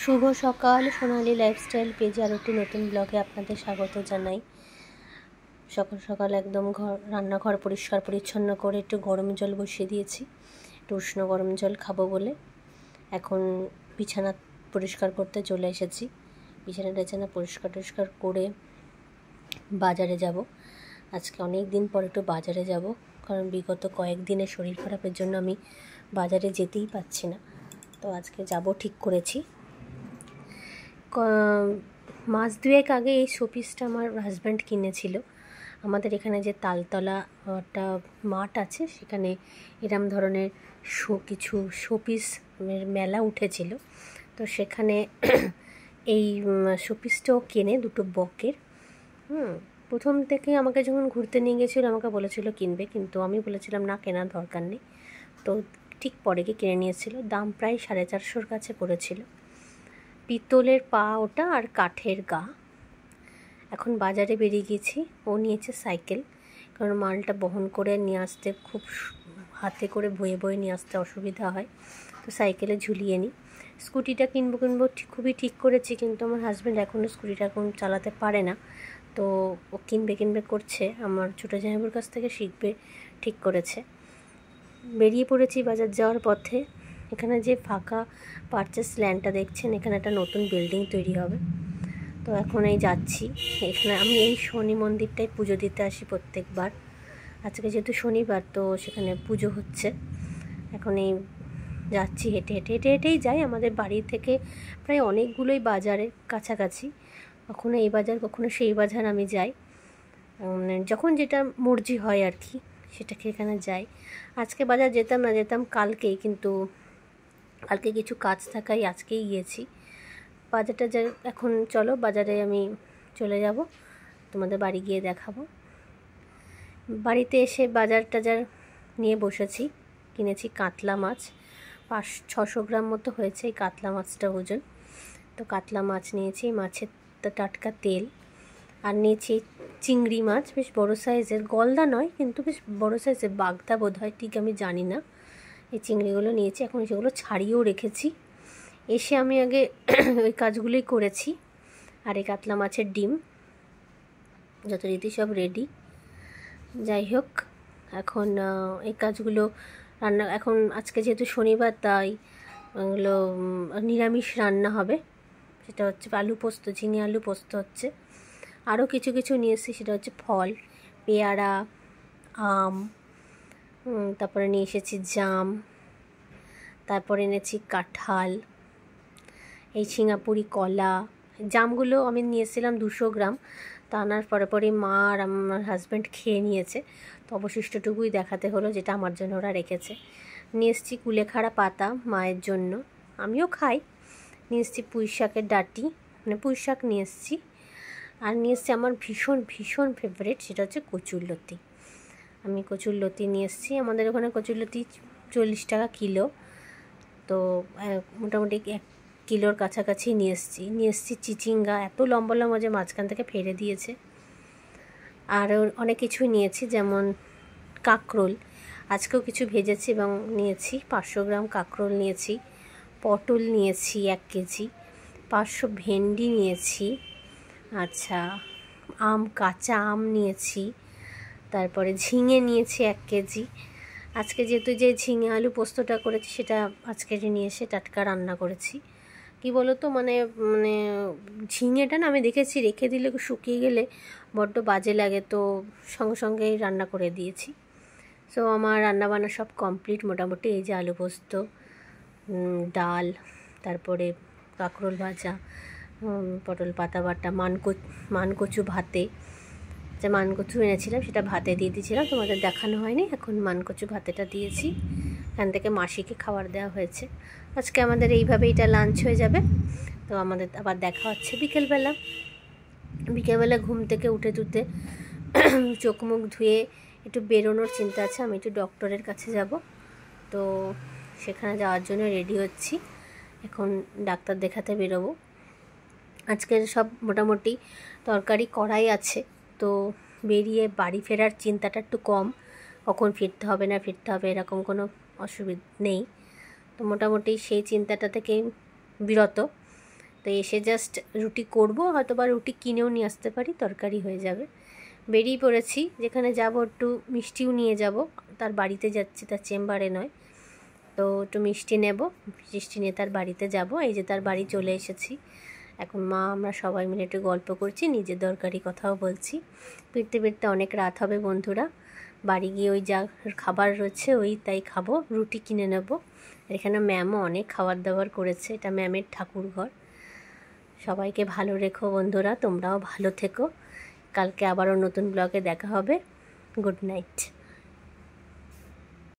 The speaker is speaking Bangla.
শুভ সকাল, সোনালি লাইফস্টাইল পেজে আর একটি নতুন ব্লগে আপনাদের স্বাগত জানাই। সকাল সকাল একদম রান্নাঘর পরিষ্কার পরিচ্ছন্ন করে একটু গরম জল বসিয়ে দিয়েছি, একটু উষ্ণ গরম জল খাবো বলে। এখন বিছানা পরিষ্কার করতে চলে এসেছি। বিছানা পরিষ্কার করে বাজারে যাব। আজকে অনেক দিন পর একটু বাজারে যাব, কারণ বিগত কয়েকদিনের শরীর খারাপের জন্য আমি বাজারে যেতেই পারছি না। তো আজকে যাব ঠিক করেছি। মাস দুয়েক আগে এই শোপিসটা আমার হাজব্যান্ড কিনেছিল। আমাদের এখানে যে তালতলা একটা মাঠ আছে, সেখানে এরম ধরনের কিছু শোপিস মেলা উঠেছিল। তো সেখানে এই শোপিসটাও কেনে, দুটো বকের। প্রথম থেকে আমাকে যখন ঘুরতে নিয়ে গেছিলো আমাকে বলেছিল কিনবে, কিন্তু আমি বলেছিলাম না, কেনার দরকার নেই। তো ঠিক পরে গিয়ে কিনে নিয়েছিল। দাম প্রায় 450-র কাছে পড়েছিল। পিতলের পা ওটা, আর কাঠের গা। এখন বাজারে বেরিয়ে গেছি। ও নিয়েছে সাইকেল, কারণ মালটা বহন করে নিয়ে আসতে খুব হাতে করে বয়ে নিয়ে আসতে অসুবিধা হয়। তো সাইকেলে ঝুলিয়ে নিই। স্কুটিটা কিনবো খুবই ঠিক করেছি, কিন্তু আমার হাজব্যান্ড এখনও স্কুটিটা এখন চালাতে পারে না। তো ও কিনবে করছে, আমার ছোটো জামাইবাবুর কাছ থেকে শিখবে ঠিক করেছে। বেরিয়ে পড়েছি বাজার যাওয়ার পথে। এখানে যে ফাঁকা পারচেস ল্যান্ডটা দেখছেন, এখানে একটা নতুন বিল্ডিং তৈরি হবে। তো এখন এই যাচ্ছি। এখানে আমি এই শনি মন্দিরটায় পুজো দিতে আসি প্রত্যেকবার। আজকে যেহেতু শনিবার, তো সেখানে পুজো হচ্ছে। এখন এই যাচ্ছি, হেঁটেই যাই। আমাদের বাড়ি থেকে প্রায় অনেকগুলোই বাজারের কাছাকাছি। কখনো এই বাজার, কখনো সেই বাজার আমি যাই, যখন যেটা মর্জি হয় আর কি, সেটাকে এখানে যাই। আজকে বাজার যেতাম কালকেই, কিন্তু কালকে কিছু কাজ থাকায় আজকেই গিয়েছি। বাজারটা এখন চলো বাজারে আমি চলে যাব, তোমাদের বাড়ি গিয়ে দেখাবো। বাড়িতে এসে বাজার টাজার নিয়ে বসেছি। কিনেছি কাতলা মাছ, 500-600 গ্রাম মতো হয়েছে এই কাতলা মাছটা ওজন। তো কাতলা মাছ নিয়েছি, মাছের টাটকা তেল। আর নিয়েছি চিংড়ি মাছ, বেশ বড় সাইজের, গলদা নয় কিন্তু বেশ বড় সাইজের, বাগদা বোধ হয়, ঠিক আমি জানি না। এই চিংড়িগুলো নিয়েছি, এখন সেগুলো ছাড়িয়েও রেখেছি। এসে আমি আগে ওই কাজগুলোই করেছি। আর এই কাতলা মাছের ডিম যথারীতি সব রেডি। যাই হোক, এখন এই কাজগুলো এখন আজকে যেহেতু শনিবার, তাই ওগুলো নিরামিষ রান্না হবে। সেটা হচ্ছে আলু পোস্ত, ঝিঙে আলু পোস্ত হচ্ছে। আরও কিছু নিয়ে এসেছি, সেটা হচ্ছে ফল, পেয়ারা, আম, তারপরে নিয়ে এসেছি জাম, তারপরে এনেছি কাঁঠাল, এই সিঙ্গাপুরি কলা। জামগুলো আমি নিয়েছিলাম 200 গ্রাম। তা আনার পরে মা আর আমার হাজব্যান্ড খেয়ে নিয়েছে, তো অবশিষ্টটুকুই দেখাতে হলো, যেটা আমার জন্য ওরা রেখেছে। নিয়ে এসেছি কুলেখাড়া পাতা মায়ের জন্য, আমিও খাই। নিয়ে এসেছি পুঁই শাকের ডাঁটি, মানে পুঁই শাক নিয়ে এসেছি। আর নিয়ে এসেছি আমার ভীষণ ফেভারিট, সেটা হচ্ছে কচুরলতি। আমি কচুরলতি নিয়ে এসেছি। আমাদের ওখানে কচুরলতি 40 টাকা কিলো। তো মোটামুটি 1 কিলোর কাছাকাছি নিয়ে এসেছি চিচিঙ্গা, এত লম্বা যে মাঝখান থেকে ফেলে দিয়েছে। আর অনেক কিছুই নিয়েছি, যেমন কাঁকরোল, আজকেও কিছু ভেজেছি এবং নিয়েছি 500 গ্রাম কাঁকরোল নিয়েছি। পটল নিয়েছি 1 কেজি, 500 ভেন্ডি নিয়েছি। আচ্ছা, কাঁচা আম নিয়েছি। তারপরে ঝিঙে নিয়েছি 1 কেজি। আজকে যেহেতু যে ঝিঙে আলু পোস্তটা করেছি, সেটা আজকে নিয়ে এসে টাটকা রান্না করেছি। কি বলো তো, মানে ঝিঙেটা না, আমি দেখেছি রেখে দিলে শুকিয়ে গেলে বড্ড বাজে লাগে, তো সঙ্গে রান্না করে দিয়েছি। সো আমার রান্নাবান্না সব কমপ্লিট মোটামুটি। এই যে আলু পোস্ত, ডাল, তারপরে কাঁকরোল ভাজা, পটল পাতা বাটা, মানকচু ভাতে, যে মানকচু এনেছিলাম সেটা ভাতে দিয়ে দিয়েছিলাম, তোমাদের দেখানো হয়নি। এখন মানকচু ভাতেটা দিয়েছি, এখান থেকে মাসিকে খাবার দেওয়া হয়েছে। আজকে আমাদের এইভাবে এটা লাঞ্চ হয়ে যাবে। তো আমাদের আবার দেখা হচ্ছে বিকেলবেলা ঘুম থেকে উঠে চোখ মুখ ধুয়ে একটু বেরোনোর চিন্তা আছে। আমি একটু ডক্টরের কাছে যাব, তো সেখানে যাওয়ার জন্য রেডি হচ্ছি। এখন ডাক্তার দেখাতে বেরোবো। আজকের সব মোটামুটি তরকারি করাই আছে, তো বেরিয়ে বাড়ি ফেরার চিন্তাটা একটু কম। কখন ফিরতে হবে এরকম কোনো অসুবিধা নেই। তো মোটামুটি সেই চিন্তাটা থেকে বিরত। তো এসে জাস্ট রুটি করব, হয়তো বা রুটি কিনেও নিয়ে আসতে পারি, তরকারি হয়ে যাবে। বেরিয়ে পড়েছি, যেখানে যাব একটু মিষ্টিও নিয়ে যাব, তার বাড়িতে যাচ্ছি, তার চেম্বারে নয়। তো একটু মিষ্টি নেব, মিষ্টি নিয়ে তার বাড়িতে যাব। এই যে তার বাড়ি চলে এসেছি। এখন মা আমরা সবাই মিলে একটু গল্প করছি, নিজের দরকারি কথাও বলছি। ফিরতে ফিরতে অনেক রাত হবে বন্ধুরা। বাড়ি গিয়ে ওই যা খাবার রয়েছে ওই তাই খাবো, রুটি কিনে নেব। এখানে ম্যামও অনেক খাবার দাবার করেছে, এটা ম্যামের ঠাকুর ঘর। সবাইকে ভালো রেখো বন্ধুরা, তোমরাও ভালো থেকো। কালকে আবারও নতুন ব্লগে দেখা হবে। Good night.